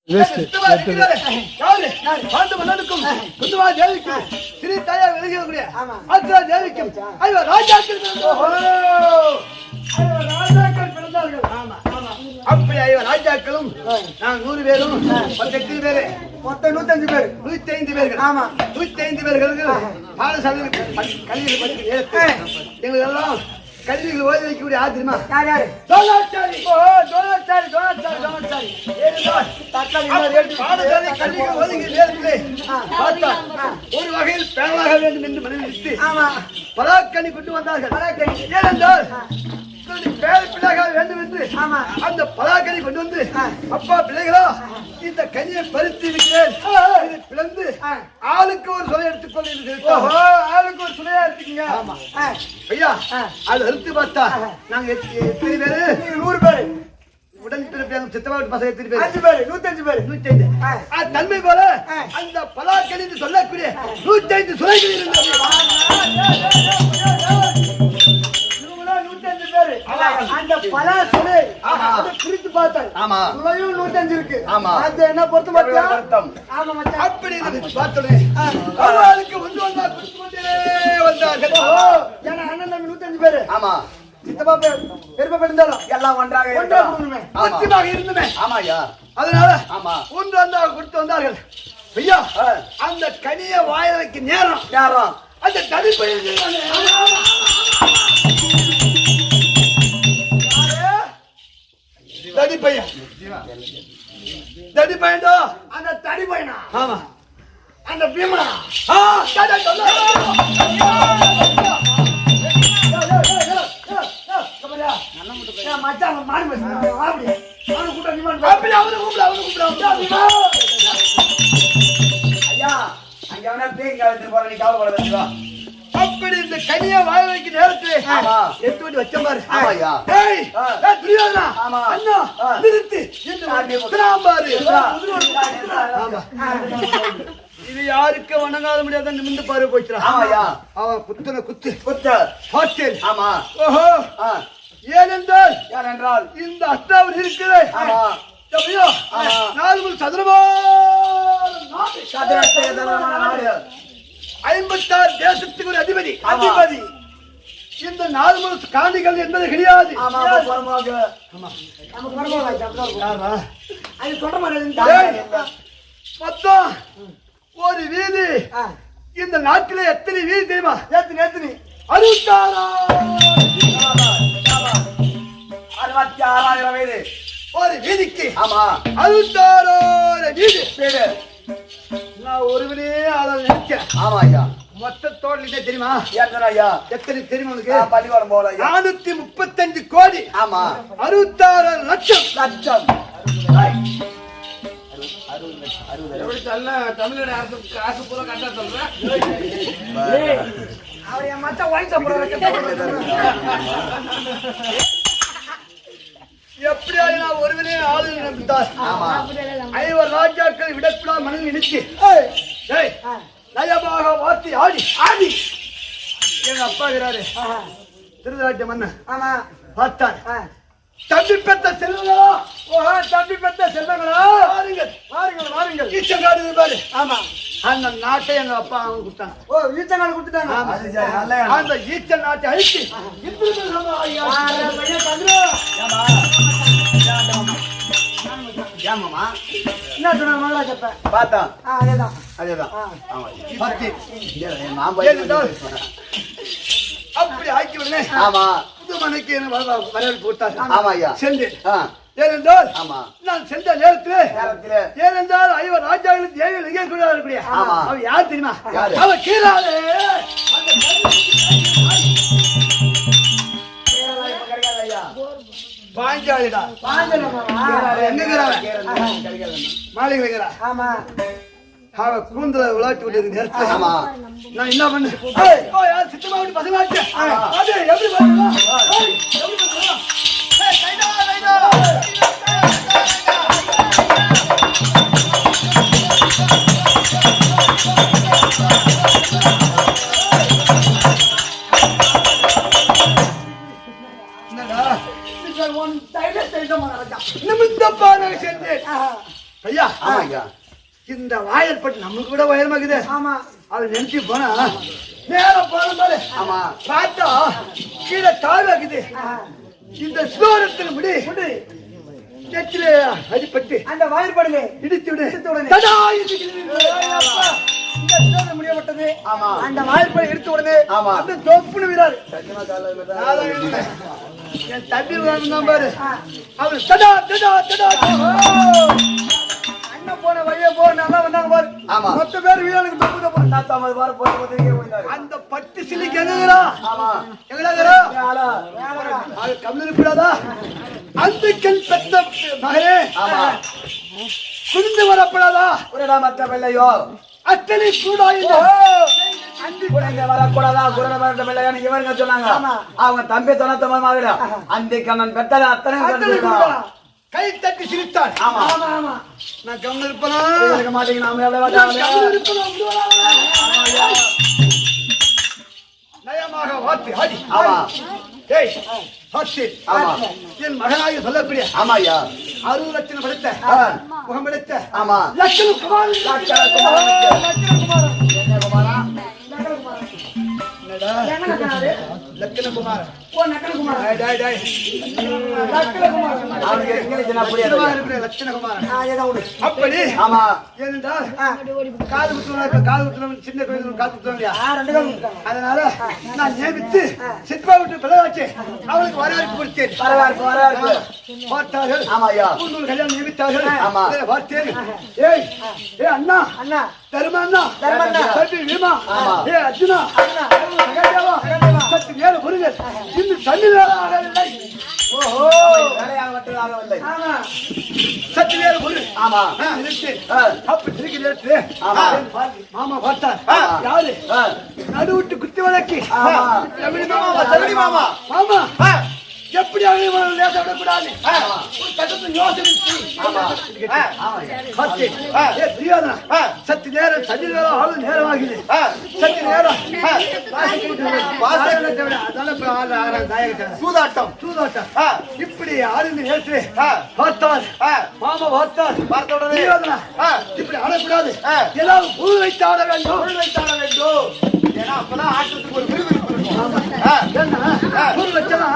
ராஜாக்களும் 100 பேரும் 18 பேரு மொத்தம் 105 பேர் 105 பேர்கள். ஆமா 105 பேர்களுக்கு பாடசாலை கல்வியில் எங்களுக்கு எல்லாம் கல்விகள் ஓதி வைக்கக்கூடிய ஆத்திரமா யார் யாரு தோலாச்சாரி பாடசாலை கல்விகள் ஒதுங்கி நேரத்திலே பார்த்தா ஒரு வகையில் பேனாக வேண்டும் என்று மனைவிட்டு பலாக்கனி கொண்டு வந்தார்கள். ஏனென்றால் பேர் பிள்ளைகள் வேண்டும் என்று அந்த பலாக்கனி கொண்டு வந்து அப்பா பிள்ளைகளா இந்த கனியை பறித்து இருக்கிறேன் பிளந்து ஆளுக்கு ஒரு சுனை எடுத்துக்கொள்ள ஆளுக்கு ஒரு சுனையா எடுத்துக்கீங்க. ஐயா அது அறுத்து பார்த்தா நாங்க எத்தனை பேரு 100 பேரு உடன் பிறப்பு சித்தவாட்டு பசங்க எத்தனை பேர் 5 பேர் 105 பேர் 105 தன்மை போல அந்த பலாக்கனி என்று சொல்லக்கூடிய 105 சுனைகள் இருந்தது. அந்த பல சுனை பிரித்து பார்த்தால் சுனையும் 105 இருக்கு. என்ன பொறுத்த மச்சான் அப்படி பார்த்தோம் அவளுக்கு ஒன்று வந்தா கொடுத்து கொண்டே வந்தார்கள். ஏன்னா அண்ணன் தம்பி 105 பேரு சித்தப்பா பெருமை இருந்தாலும் எல்லாம் ஒன்றாக இருந்துமே. ஆமாயா அதனால ஒன்று வந்தா கொடுத்து வந்தார்கள். ஐயா அந்த கனிய வாயலைக்கு நேரம் அந்த தடி பையன் அந்த தடி பையனா ஆமா அந்த பீமனா மச்சான் மாறி ஐயா அங்க அவனா பேய் காலத்துல போற நீ கவலைப்படாத. அப்படி இந்த கனிய வாய வைக்க நேரத்திலே எடுத்து வந்து வச்ச பாரு. ஆமாயா ஏய் துரியோதனா அண்ணா நிறுத்து என்று பாரு. இது யாருக்கு வணங்காத முடியாத நிமிந்து பாரு போய்ச்சா. ஆமாயா அவன் குத்துன குத்து ஹாஸ்டல். ஆமா ஓஹோ ஏனென்றால் இந்த அஷ்டாவது இருக்கிறே. ஆமா அப்படியோ 4 சதுரமா 56 தேசத்துக்கு ஒரு அதிபதி இந்த 4 காண்டிகள் என்பது கிடையாது. மொத்தம் ஒரு வீதி இந்த நாட்டில எத்தனை வீதி தெரியுமா? எத்தனை 66,000 வீடு ஒரு வீதிக்கு. ஆமா 66,000 வீடு. நான் ஒருவனே ஆள நினைச்சேன். ஆமா ஐயா மொத்த தோட்டல தெரியுமா? எத்தனை தெரியுமா உனக்கு? பள்ளிக்கூடம் போல 435 கோடி. ஆமா 66 லட்சம். தமிழ்நாடு அரசு காசு பூரா கட்டா சொல்றேன். அவரைய மத்த வாங்கி எப்படியா நான் ஒருவனே ஆளு நினைத்தார். 5 ராஜாக்கள் விடக்கூடா மனதில் நினைச்சு நயமாக வாத்தி ஆடி எங்க அப்பா இருக்கிறாரு திருதராஜ மன்னன். ஆமா பார்த்தார் தம்பி பெத்த செல்வங்களா. தம்பி பெத்த செல்வங்களா வாருங்கள் ஈச்சங்காடு பாரு. ஆமா அந்த நாட்டை எங்க அப்பா அவங்க கொடுத்தாங்க. ஈச்சங்காடு கொடுத்துட்டாங்க. அந்த ஈச்ச நாட்டை அழிச்சு என்ன சொன்ன மகளா செப்ப பார்த்தா அதேதான் அப்படி ஆக்கி விடுங்க. ஆமா புது மனைக்கு வரவேற்பு கொடுத்தாங்க. ஆமா ஐயா சென்று ஏனென்றால் நான் சென்ற நேரத்தில் ஏனென்றால் 5 ராஜாக்களுக்கு தேவி நிகழ் கூடிய அவ யார் தெரியுமா? அவ கீழாலே பாஞ்சாலிடா. மாளிகை அவ கூந்தல விளையாட்டு விட்டு நேரத்தில் நான் என்ன பண்ண சித்தமா பசங்க எப்படி இந்த வாயில் பட்டு நம்மளுக்கு கூட உயரமாக்குது. ஆமா அவள் நினைச்சு போனா நேரம் போன பாரு. ஆமா பார்த்தா கீழே தாழ்வாக்குது. இந்த சூரத்துல முடி நெத்தில அடிப்பட்டு அந்த வாயிற்படுங்க இடித்து விடு. இந்த முடியப்பட்டது. ஆமா அந்த வாயிற்படை எடுத்த உடனே ஆமா அந்த தோப்புன்னு வீராரு என் தம்பி தான் பாரு. அவள் தடா தடா தடா அண்ணன் போன வழியே போ நல்லா வந்தாங்க பாரு. ஆமா மொத்த பேர் வீரனுக்கு தப்பு தப்பு அந்த பட்டு சிலிக்கு எங்கடா? ஆமா எங்கடா கம்மில் கூடாதா? அந்த கல் பெத்த மகனே ஆமா குளிந்து வரப்படாதா? குரடா மத்த பிள்ளையோ அத்தனை கூடா வரக்கூடாதா? குரட மத்த பிள்ளையான்னு இவங்க சொன்னாங்க. அவங்க தம்பி தொண்ணூத்தி மகன் அந்த கண்ணன் பெத்தல அத்தனை கை தட்டி சிரித்தான். ஆமா ஆமா ஆமா நான் கம்மில் இருப்பனா இருக்க மாட்டீங்க. நாம நயமாக வார்த்தை ஆடி. ஆமா ஏய் சாட்சி. ஆமா என் மகனாக சொல்லக்கூடிய ஆமா ஐயா 60 லட்சம் படைத்த முகம் படைத்த ஆமா லட்சணம் குமார் லட்சணகுமார் அவனுக்கு இங்கிலீஷ் நான் புரியாது. லட்சணகுமார் அப்படி ஆமா ஏனென்றால் காது குத்துவன் சின்ன கோயில் காது குத்துவாங்க. அதனால நான் நியமித்து சிற்பா விட்டு பிளவாச்சு அவளுக்கு வரவேற்பு கொடுத்தேன். வரவேற்பு வரவேற்பு பார்த்தார்கள். ஆமா ஐயா கல்யாணம் நியமித்தார்கள். ஆமா பார்த்தேன். ஏய் ஏ அண்ணா அண்ணா தர்மண்ணா தர்மண்ணா சத்தி வீமா ஆமா ஏ அர்ஜுனா அண்ணா சகதேவா சத்தி மேல முருகன் இந்த தண்ணீர் ஆகவில்லை. ஓஹோ வேலையாக மட்டும் ஆகவில்லை. ஆமா சத்தி மேல முருகன் ஆமா அப்படி திருக்கி நேற்று மாமா பார்த்தார். யாரு நடுவிட்டு குத்தி வழக்கி சரடி மாமா மாமா எப்படி விடக்கூடாது யோசனை சத்து நேரம் சதி நேரம் நேரம் ஆகுது. சத்து நேரம் சூதாட்டம் சூதாட்டம் இப்படி ஆளுந்து நேற்று பார்த்தார். மாமா பார்த்தார். பார்த்த உடனே இப்படி ஆடக்கூடாது. ஏதாவது புல் வைத்து ஆட வேண்டும். புல் வைத்து ஆட வேண்டும். ஏன்னா அப்பதான் ஆட்டத்துக்கு ஒரு விறுவிறுப்பு இருக்கும். புல் வச்சனா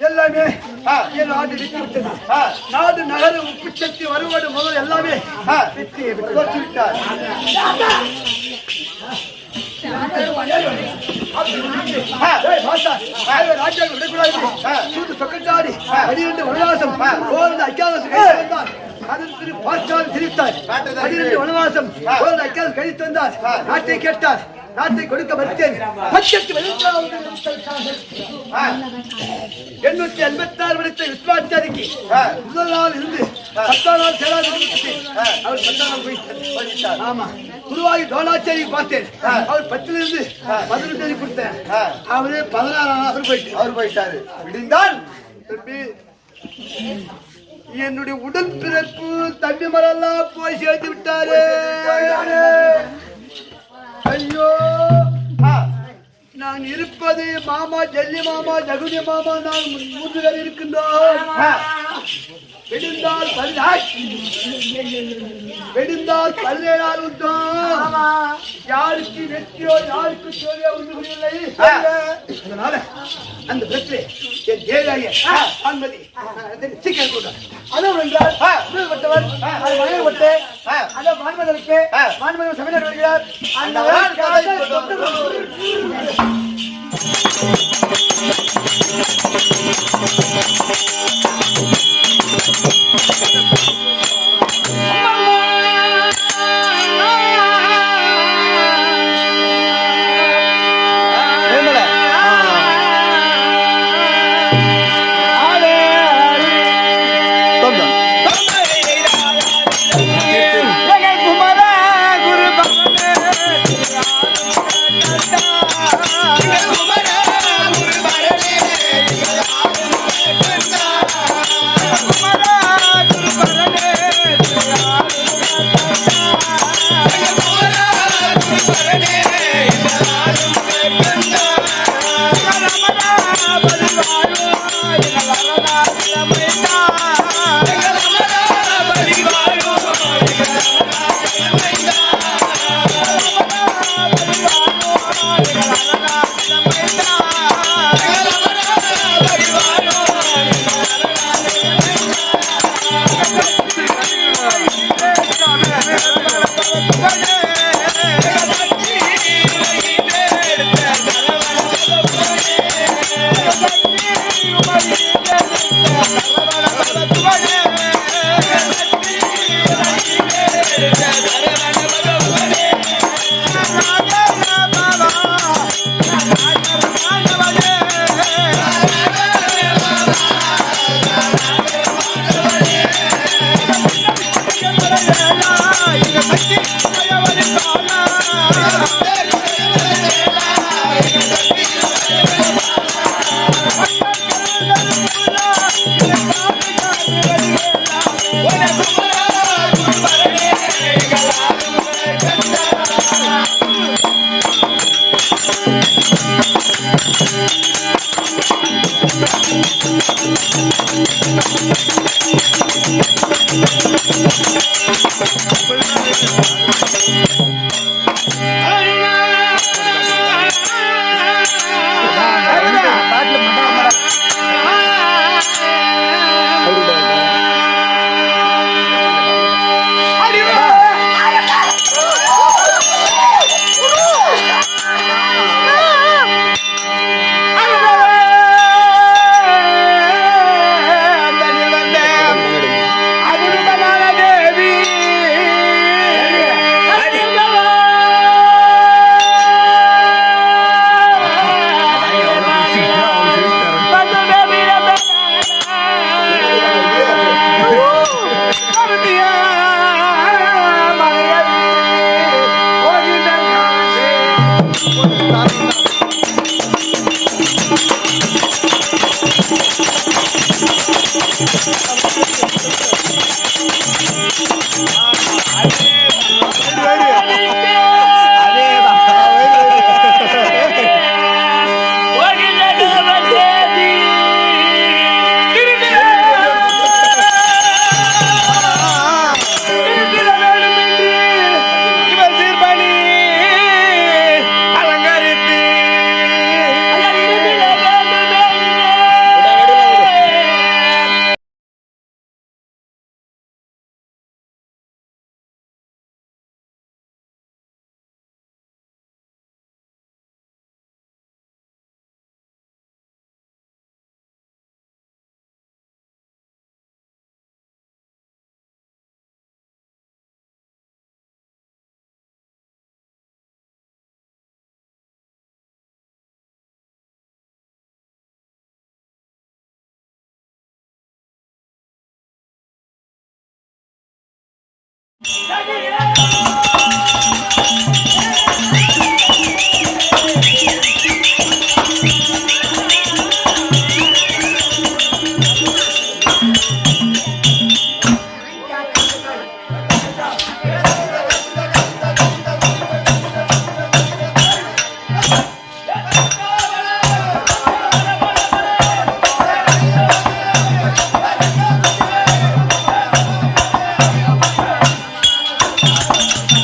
எல்லாமே என் நாடு விட்டு விட்டது. நாடு நகர உப்பு சக்தி வருவது முதல் எல்லாமே விட்டார். ராஜ்யம் விடக்கூடாது. சொக்கட்டாடி அடிரெண்டு வனவாசம் அதன் பிறகு பார்த்தால் சிரித்தார். அடிரெண்டு வனவாசம் கழித்து வந்தார். நாட்டை கேட்டார். நாட்டை கொடுக்க மறுத்தேன். 886 படித்த விஸ்வாச்சாரிக்கு முதல் நாள் இருந்து 10 நாள் சேராது அவர் 10 நாள் போயிட்டார். ஆமா குருவாகி தோலாச்சாரி பார்த்தேன். அவர் 10 இருந்து 11 கொடுத்தேன். அவரே 16 அவர் போயிட்டாரு. விடுந்தால் என்னுடைய உடல் பிறப்பு தம்பி மரெல்லாம் போய் சேர்த்து விட்டாரு. ஐயோ நான் இருப்பது மாமா ஜல்லி மாமா ஜகுதி மாமா நான் மூன்று இருக்கின்றோம். வெடிந்தால் 17 உத்தம். யாருக்கு வெற்றியோ யாருக்கு சோழியோ ஒன்றுமில்லை. அதனால அந்த வெற்றி என் தேவைய அனுமதி சீக்கிரம் கூட அதுவும் என்றால் விடுபட்டவர் அது மனைவிப்பட்டு அதை மாண்பதற்கு மாண்பது சமையல் வருகிறார். அந்த குமரா ஆ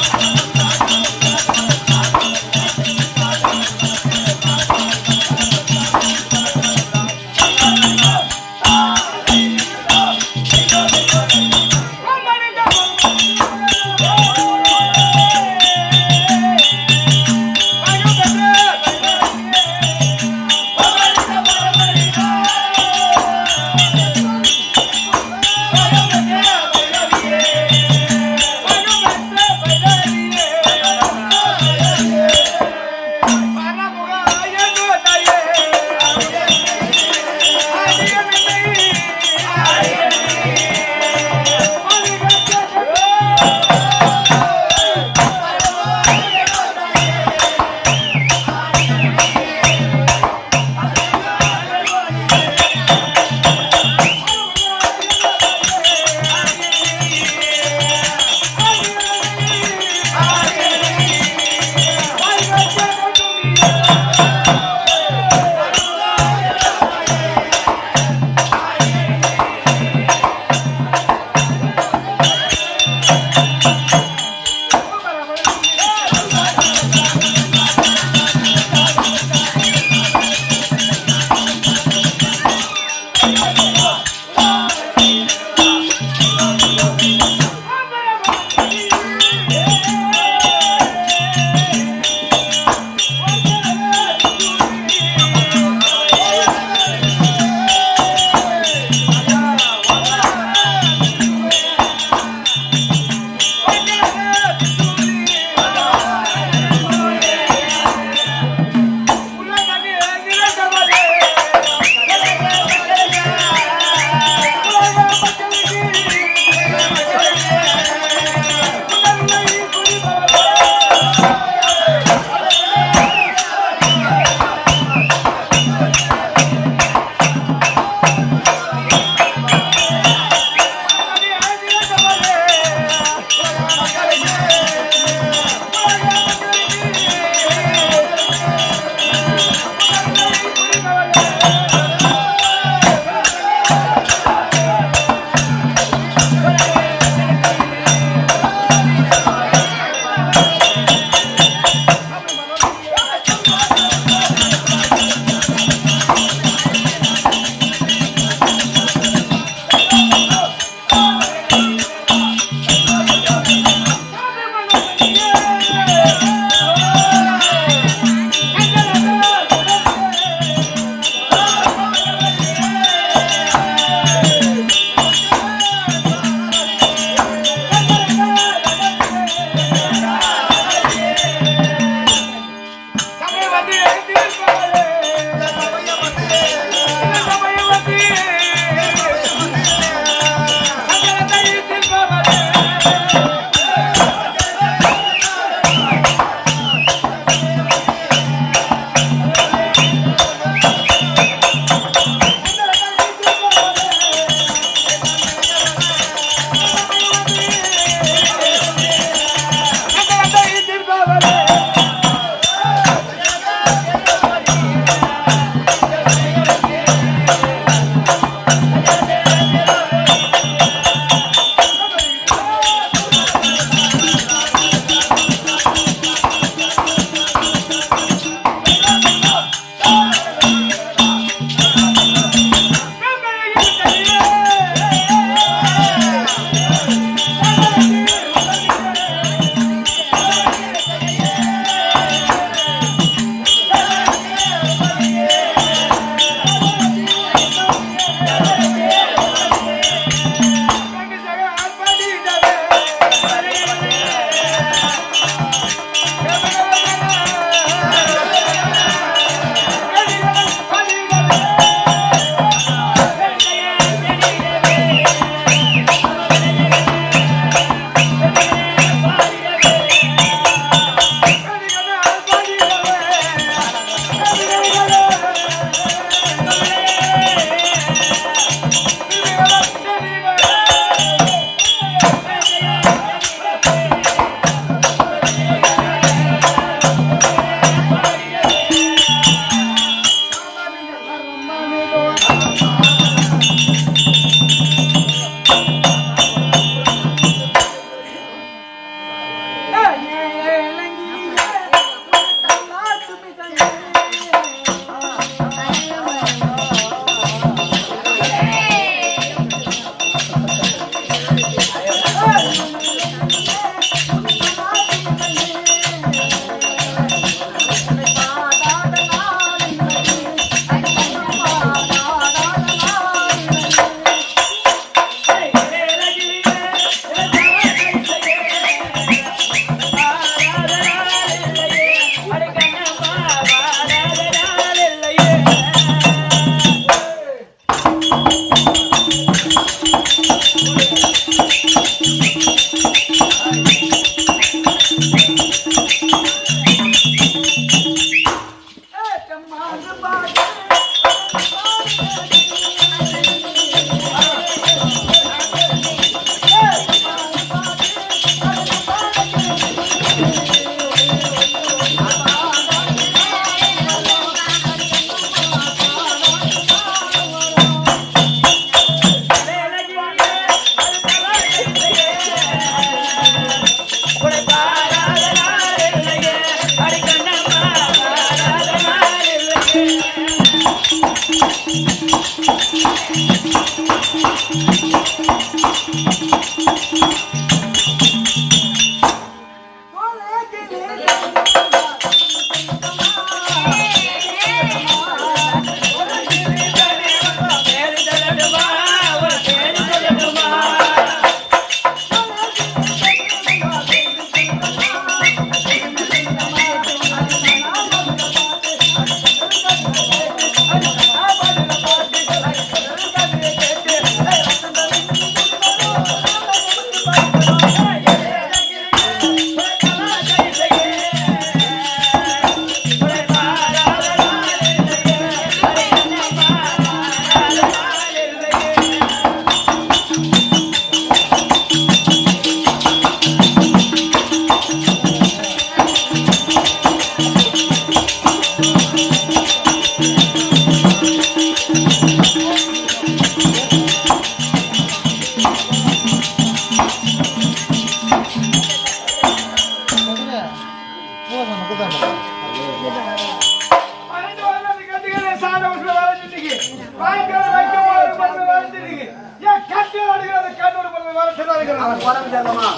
அவன் உடம்பு சரியில்லாமா?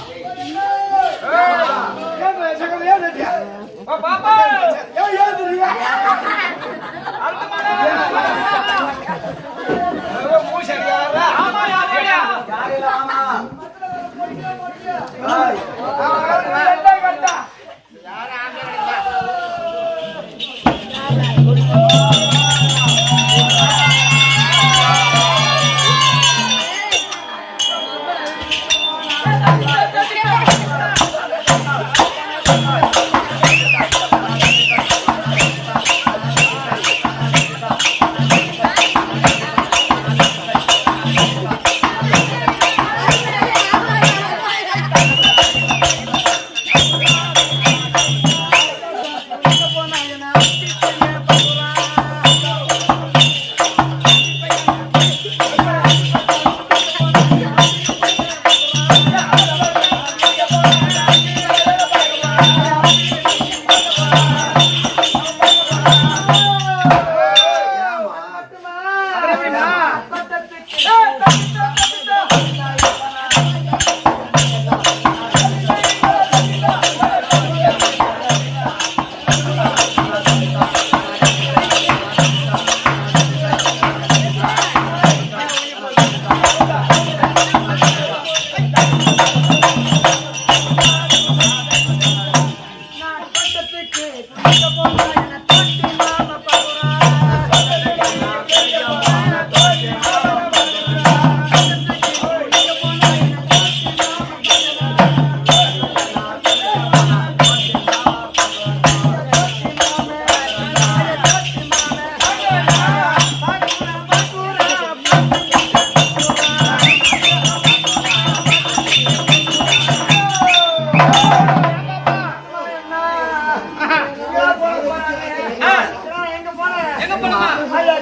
யாரில்ல, ஆமா. ஏய்,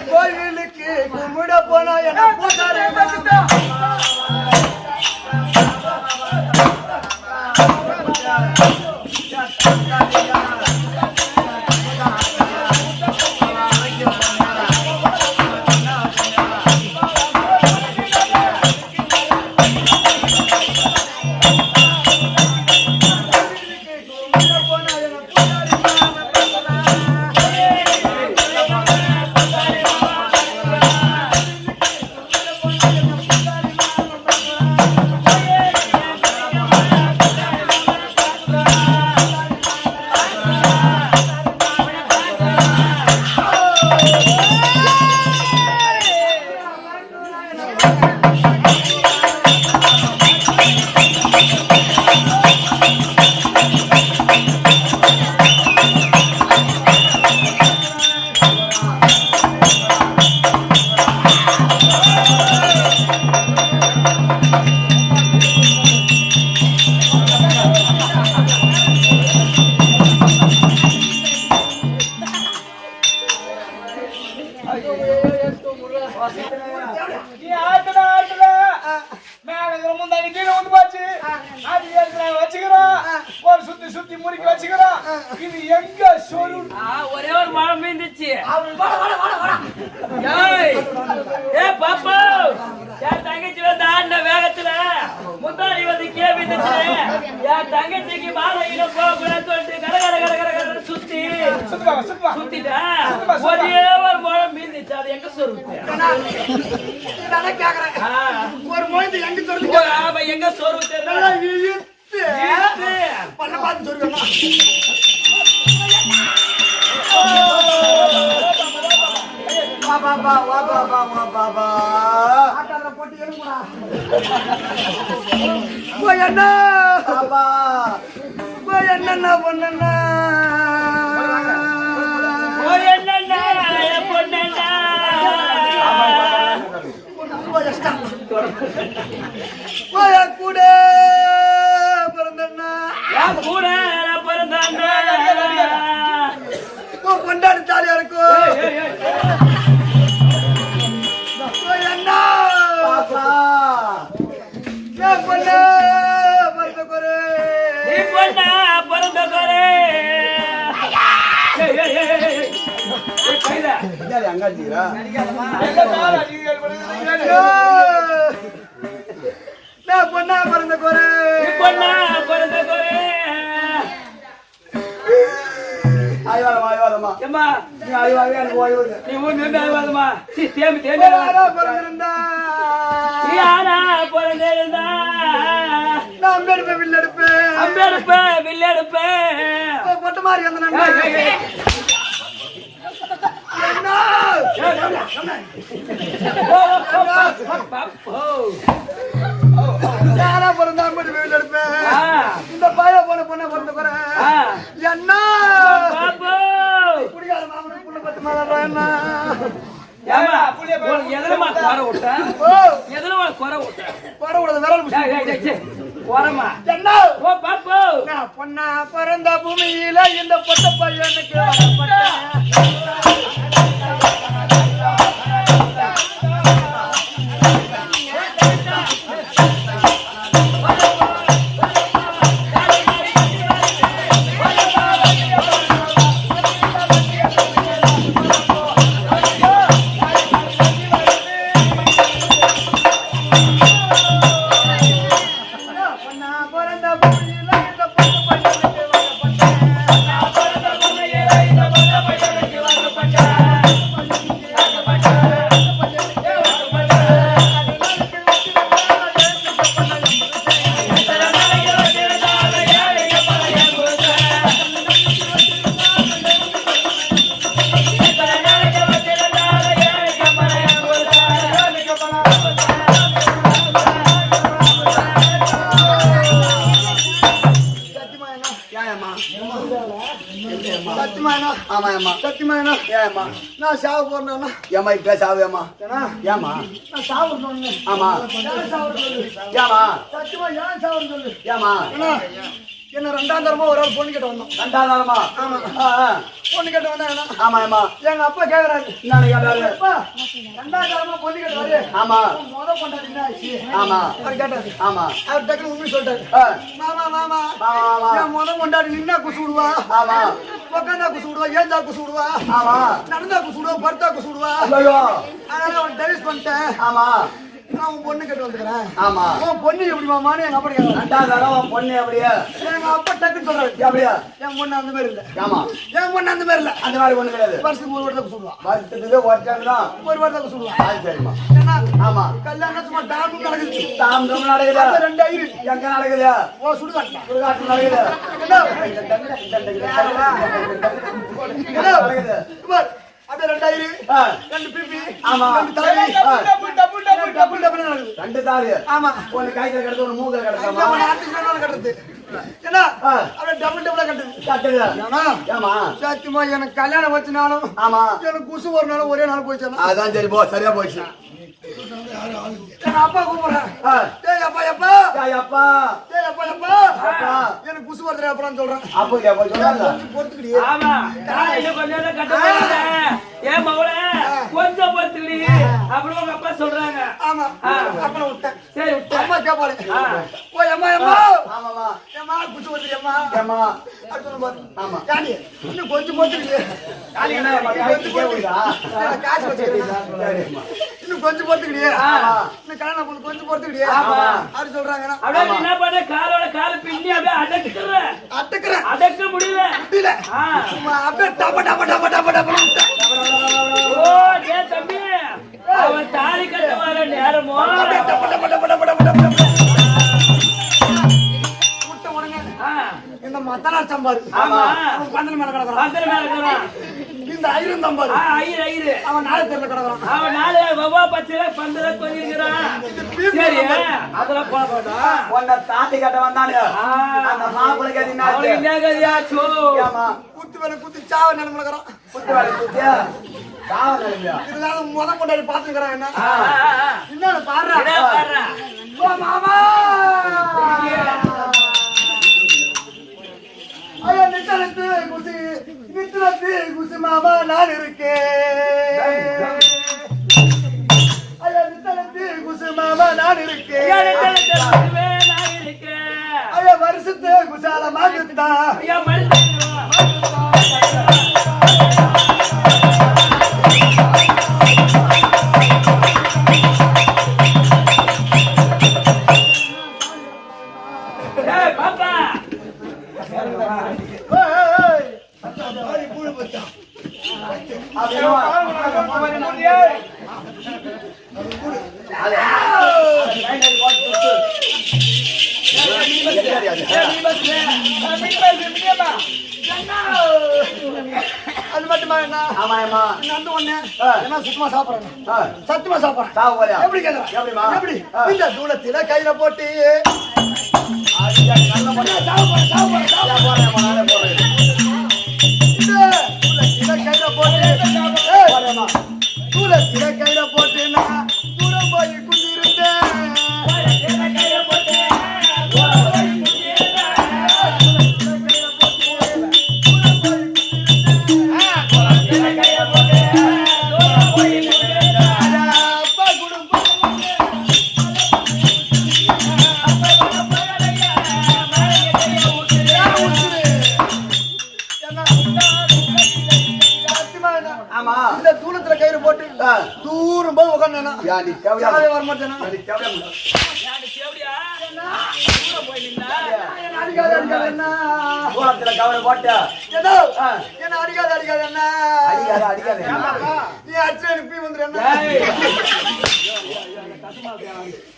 கோயிலுக்கு கும்பிட போனா என்ன பூசாரி ஒரே ஒரு மழை மீந்துச்சு. பாப்பா என் தங்கச்சி வந்து ஆடின வேகத்துல முந்தாடி வந்து கீழே மீந்துச்சு. என் தங்கச்சிக்கு மாலையில போகக்கூடாதுன்னு சொல்லிட்டு கர கர கர கர கர சுத்திட்டேன். ஒரே ஒரு மழை மீந்துச்சு. அது எங்க சொல்லுங்க ஒரு மொழி எங்க சொல்லுங்க எங்க சொருவு தெரியல. பண்ண பார்த்து சொல்லுங்க போட்டு எழுப்புடா என்ன பொண்ணா கூட பிறந்தண்ணா கூட பிறந்தண்ணா கொண்டாடி ஜாலியா இருக்கும் என்ன பொண்ணு பிறந்த குறை பிறந்த குறை எங்க அடிக்கிறா நான் பொண்ணா பிறந்த குறை பொண்ணா பிறந்த குறை ஆய்வாதமா ஏம்மா நீ ஆய்வாவே எனக்கு ஓய்வு இல்லை. நீ ஊர் நின்று ஆய்வாதமா தேம்பி தேம்பி பிறந்திருந்தா நீ ஆனா பிறந்திருந்தா நான் அம்பேடுப்பேன் வில்லெடுப்பேன் அம்பெடுப்பேன் வில்லெடுப்பேன் பொட்ட மாதிரி வந்து யாரா பிறந்தா அம்பேடு வில்லெடுப்பேன் இந்த பைய போன பொண்ணை பிறந்த குறை என்ன குடிகார மாமனுக்கு புள்ள பத்து மாதம் என்ன எதுலமா குறை விட்ட எதுலமா குறை விட்ட குறை விடாத விரல் குறமா என்ன ஓ பாப்போ நான் பொண்ணா பிறந்த பூமியில இந்த பொட்ட பையனுக்கு வரப்பட்டேன். பொண்ணா பிறந்த பூமியில இந்த பொட்ட பையனுக்கு சத்தியமா ஏமா நான் சாவு போறேன்னா ஏமா இப்ப சாவேமா ஏமா நான் சாவு சொன்னேன் ஆமா சாவு சொல்லு ஏமா சத்தியமா ஏன் சாவுன்னு சொல்லு ஏமா என்ன ரெண்டாம் தரமா ஒரு ஆள் பொண்ணு கிட்ட வந்தோம் ரெண்டாதாரமா ஆமா ஆ பொண்ணு கிட்ட வந்தாங்கன்னா ஆமா ஏமா எங்க அப்பா கேக்குறாரு என்னன்னு கேட்டாரு அப்பா ரெண்டாம் தரமா பொண்ணு கிட்ட வரு ஆமா முத பொண்டாட்டி என்ன ஆச்சு ஆமா அவர் கேட்டாரு ஆமா அவர் டக்குனு உண்மை சொல்லிட்டாரு ஆ, மாமா மாமா ஆமா என் முத பொண்டாட்டி நின்னா குசு விடுவா ஆமா உட்காந்தா குசு விடுவா ஏந்தா குசு விடுவா ஆமா நடந்தா குசு விடுவா படுத்தா குசு விடுவா ஐயோ அதனால அவன் டைவர்ஸ் பண்ணிட்டேன் ஆமா நான் உன் பொண்ணு கிட்ட வந்துக்கிறேன் ஆமா உன் பொண்ணு எப்படி மாமான்னு எங்க அப்பா கேட்கறாரு ரெண்டாதாரம் பொண்ணு அப்படியே எங்க அப்பா டக்குன்னு சொல்றாரு அப்படியா என் பொண்ணு அந்த மாதிரி இல்ல ஆமா என் பொண்ணு அந்த மாதிரி இல்ல அந்த மாதிரி ஒண்ணு கிடையாது வருஷத்துக்கு ஒரு வாரத்தை சொல்லுவா வருஷத்துக்கு ஒருத்தர் தான் ஒரு வாரத்தை சொல்லுவா அது சரிம்மா ஏன்னா ஆமா கல்யாணம் சும்மா டாமும் நடக்குது தாம் தம் நடக்குதா அப்ப ரெண்டு ஐரு எங்க நடக்குதா ஓ சுடுகாட்டா சுடுகாட்டு நடக்குது நடக்குது அப்படியே ரெண்டு ஐரு ஆ, ரெண்டு பிபி ஆமா. ரெண்டு தாலி ஆ. டபுள் டபுள் நடக்குது ரெண்டு தாலி ஆமா ஒண்ணு கைத்துல கிடத்து ஒண்ணு மூக்கல இந்த கிடக்காமா ஒண்ணு ஆட்டுக்கு வேணாலும் கட்டுறது ஏன்னா ஆ. அப்படியே டபுள் டபுளா கட்டுது கட்டுது ஏன்னா ஏமா சத்தியமா எனக்கு கல்யாணம் வச்சுனாலும் ஆமா எனக்கு குசு ஒரு நாள் ஒரே நாள் போயிடுச்சு அதான் சரி போ சரியா போச்சு எங்க அப்பா கூப்பிடுறேன் ஆ. ஏய் அப்பா எப்பா ஏய் அப்பா ஏய் அப்பா எப்பா அப்பா. எனக்கு குசு வருதுடா அப்புறம் சொல்றேன் அப்போ கேப்போ சொன்னாங்க பொறுத்துக்கிடி ஆமா இன்னும் கொஞ்ச நேரம் கட்ட போறேன் ஏன் மவள கொஞ்சம் பொறுத்துக்கடி அப்படின்னு உங்க அப்பா சொல்றாங்க ஆமா அப்புறம் விட்டேன் சரி விட்டேன் அம்மா கேப்பாரு ஆ. ஓ அம்மா அம்மா ஆமாமா ஏம்மா குசு வருது அம்மா ஏமா அப்படி சொல்லும் போது ஆமா யானி இன்னும் கொஞ்சம் பொறுத்துக்கிடி என்ன கைக்கு கேவுதா காசு வச்சுக்கிறேன் சரிம்மா இன்னும் கொஞ்சம் பொறுத்துக்கிடி ஆமா. இன்னும் கல்யாணம் பண்ணி கொஞ்சம் பொறுத்துக்கிடி ஆமா. அப்படி சொல்றாங்கன்னா அப்படியே நீ என்ன பண்ண காலோட கால பின்னி அப்படியே அடக்குற அட்டுக்கிறேன் அடக்க முடியல முடியல ஆ. அப்படியே டப டப டப டப டப ஓ ஏ தம்பி அவன் தாலி கட்ட வர நேரமோ விட்ட உடனே ஆ, இந்த மத்தனா சம்பாரு ஆமா அவன் பந்தல் மேல கிடக்குறான் பந்தல் மேல இருக்கிறான் இந்த ஐயரும் சம்பாரு ஆ, ஐயரு ஐயரு அவன் நாளை தெருல கிடக்குறான் அவன் நாலு வவா பச்சையில பந்தல கொஞ்சிருக்கிறான் சரி அதெல்லாம் போட போட்டோம் உன்னை தாண்டி கட்ட வந்தானு ஆ. அந்த மாப்பிளைக்கு அது அவனுக்கு என்னாச்சு? என்ன கதியாச்சோ ஏமா குத்து வேலை குத்தி சாவ நிலைமை கிடக்குறான் குத்து வேலை குத்தியா சாவ நிலைமையா இருந்தாலும் முத கொண்டாடி பாத்துக்கிறான் என்ன ஆ, ஆ, ஆ. இன்னொன்னு பாடுறா இதோ பாருடா. ஓ மாமா ஐயா நித்தனத்து குசி நித்தனத்து குசி மாமா நான் இருக்கேன் ஐயா நித்தனத்து குசி மாமா நான் இருக்கேன் ஏழு நான் இருக்கேன் ஐயா வருஷத்து குசால மாட்டுதா ஐயா மனுஷன் அது மட்டுமா என்ன ஆமாயம்மா அந்த ஒண்ணு என்ன சுத்தமா சாப்பிடுறேன் சத்தியமா சாப்பிடுறேன் சாப்பிடுறியா? எப்படி கேக்குறேன் எப்படிம்மா? எப்படி இந்த தூளத்தில கையில போட்டு நல்ல முறையா சாப்பிடுறேன் சாப்பிடுறேன் போறேம்மா, நானே போறேன். தூளத்தில கையில போட்டு தூளத்தில கையில போட்டு நான் தூரம் போய் குந்திருந்தேன் ஆமா இந்த தூளத்துல கயிறு போட்டு தூரம் போய் உட்காந்து யா நீ கவலையா வர மாட்டேனா நீ கவலையா அடிக்காத அடிக்காதண்ணா தூரத்துல கவலை போட்ட ஏதோ என்ன அடிக்காத அடிக்காதண்ணா அடிக்காத அடிக்காத நீ அடிச்சு அனுப்பி வந்துடுறேன்னா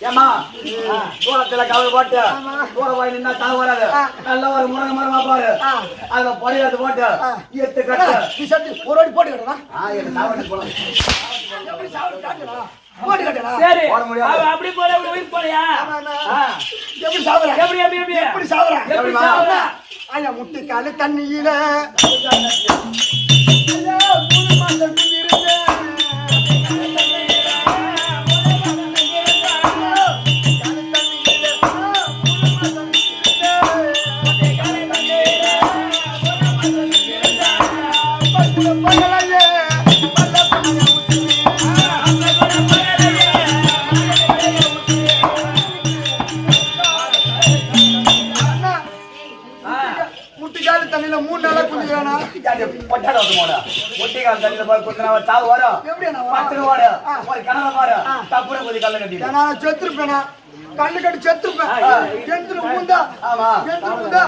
ஏமா தூரத்துல கவலை போட்ட தூர போய் நின்னா தாங்க வராது நல்ல ஒரு முருங்க மரமா பாரு அதுல பொடியாத்து போட்டு எத்து கட்ட நீ சட்டி ஒரு வாட்டி போட்டு கட்டா என்ன சாவடி போலாம் எப்படி சாப்பிட்டு காட்டுடா போட்டு கட்டடா சரி போட முடியாது. அவ அப்படி போற அப்படி உயிர் போறியா எப்படி சாப்பிடுற எப்படி எப்படி எப்படி எப்படி சாப்பிடுற எப்படி சாப்பிடுற? ஐயா முட்டி காலு தண்ணியில ஐயா 3 மாசம் குந்திருந்தேன் முட்டிக்காலு தண்ணியில 3 நாளா குந்திக்கிறானா பொட்டாட வந்து போட முட்டிக்கால் தண்ணியில போய் குத்துனா தாவு வரும் எப்படி நான் பத்து ஓடு ஒரு கிணறு பாரு தப்புற போய் கல்ல கட்டி நான் செத்துருப்பேனா கண்ணு கட்டி செத்துருப்பேன் கெந்துரு பூந்தா ஆமா கெந்துரு பூந்தா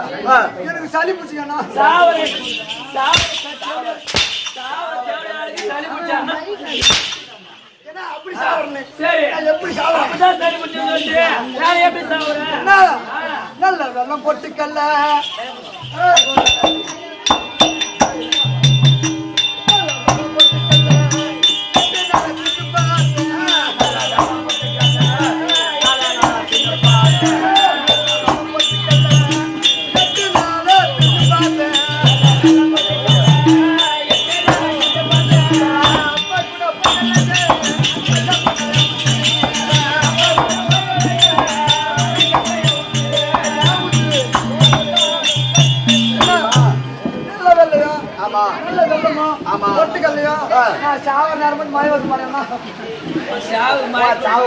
எனக்கு சளி பிடிச்சிக்கண்ணா சாவரே சாவரே சளி பிடிச்சானா ஏன்னா அப்படி சாவறேன் சரி நான் எப்படி சாவறேன் அப்படிதான் சளி பிடிச்சு நான் எப்படி சாவறேன் என்ன? நல்ல வெள்ளம் பொட்டுக்கல்ல ஆமா நல்ல வெள்ளமோ ஆமா. பொட்டுக்கல்லையோ நான் சாவர நேரம் மழை வந்து மாட்டேன்னா சாவு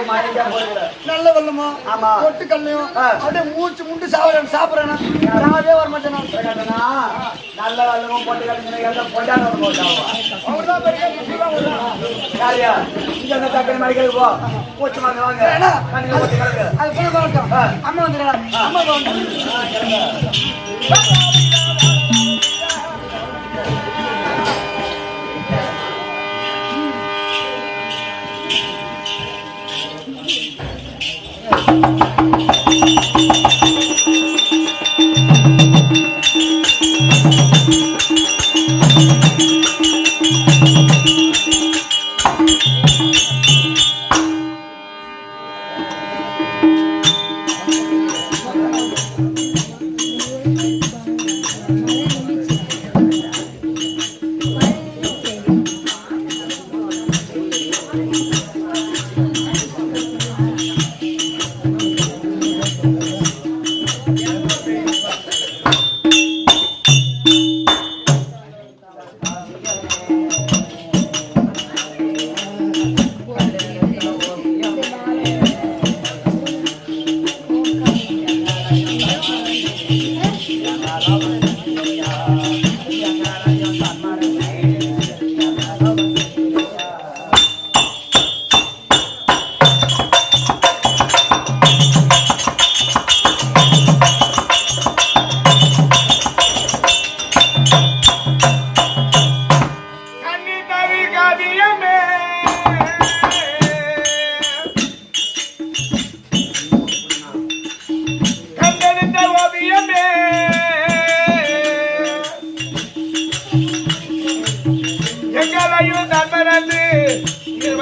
மாறிட்டா போறேன் நல்ல வெள்ளமோ ஆமா. பொட்டுக்கல்லையும் அப்படியே மூச்சு முண்டு சாப்பிட்றேன்னா சாவே வர மாட்டேனா நல்ல வெள்ளமும் போட்டு கட்டிங்க பொண்டாட போட்டாவா அவர்தான் பெரிய குட்டிதான் வருவான். யாரியா இங்க அந்த தக்கடி மடிக்கிறது போ பூச்சி மாதிரி வாங்க கண்ணில் போட்டு கிடக்கு அது போய் வரட்டும் அம்மா வந்துடுறா அம்மா வந்து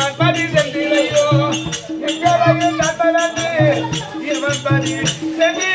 இருவன் பதி சென்றிலையோ எங்களையும் தந்தனது இருவன் பதி சென்றி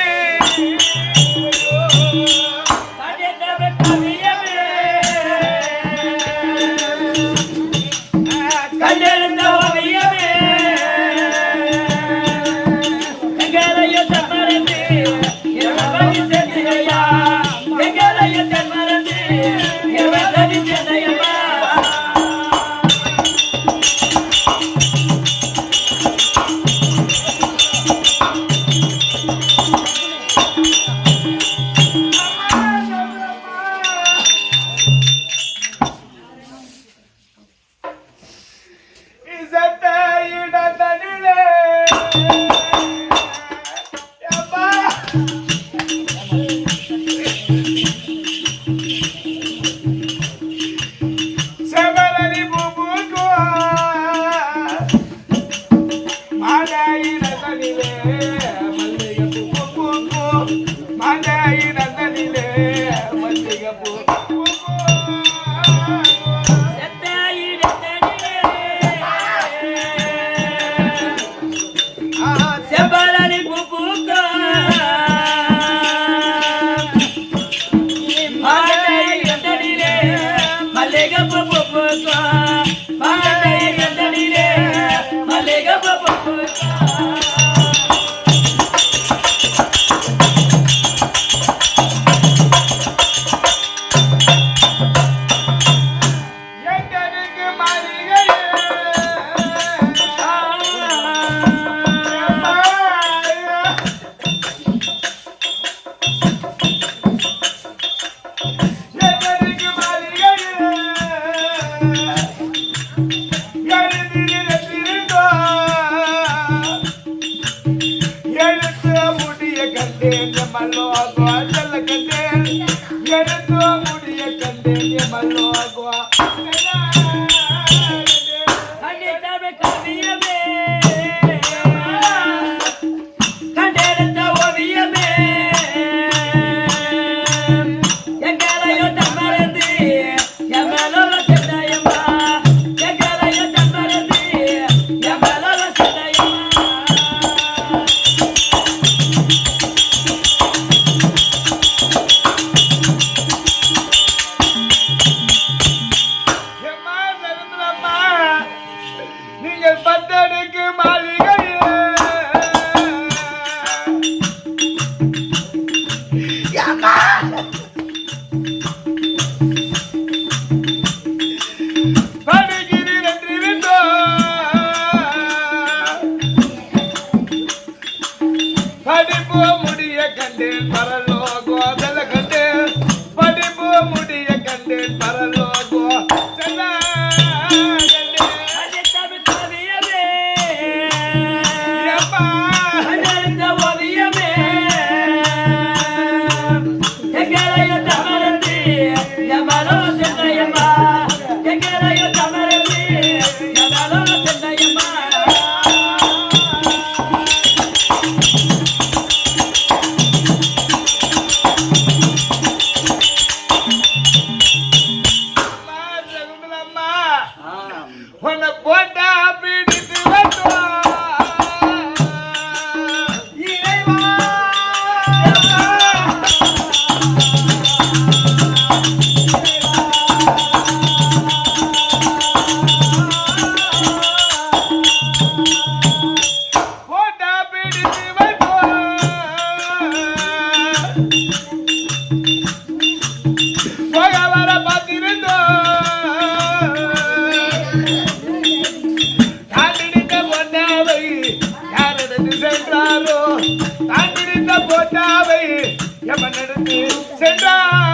சென்றார்